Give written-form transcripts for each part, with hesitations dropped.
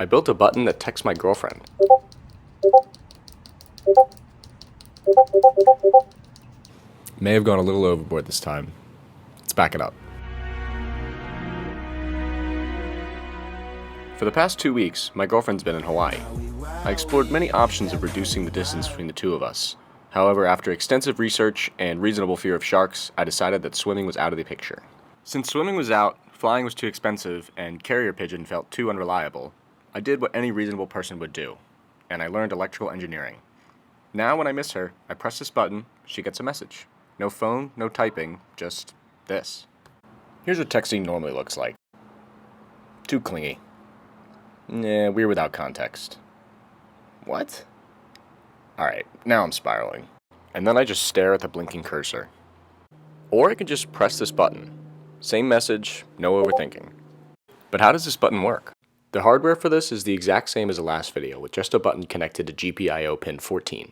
I built a button that texts my girlfriend. May have gone a little overboard this time. Let's back it up. For the past 2 weeks, my girlfriend's been in Hawaii. I explored many options of reducing the distance between the two of us. However, after extensive research and reasonable fear of sharks, I decided that swimming was out of the picture. Since swimming was out, flying was too expensive, and carrier pigeon felt too unreliable, I did what any reasonable person would do, and I learned electrical engineering. Now when I miss her, I press this button, she gets a message. No phone, no typing, just this. Here's what texting normally looks like. Too clingy. We're without context. What? Alright, now I'm spiraling. And then I just stare at the blinking cursor. Or I can just press this button. Same message, no overthinking. But how does this button work? The hardware for this is the exact same as the last video, with just a button connected to GPIO pin 14.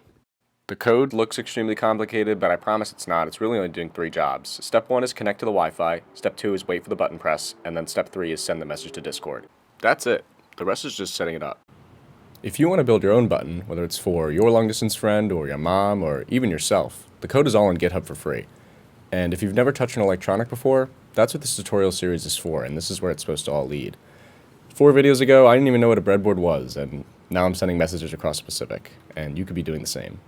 The code looks extremely complicated, but I promise it's not. It's really only doing 3 jobs. Step 1 is connect to the Wi-Fi, step 2 is wait for the button press, and then step 3 is send the message to Discord. That's it. The rest is just setting it up. If you want to build your own button, whether it's for your long-distance friend or your mom or even yourself, the code is all on GitHub for free. And if you've never touched an electronic before, that's what this tutorial series is for, and this is where it's supposed to all lead. 4 videos ago, I didn't even know what a breadboard was, and now I'm sending messages across the Pacific, and you could be doing the same.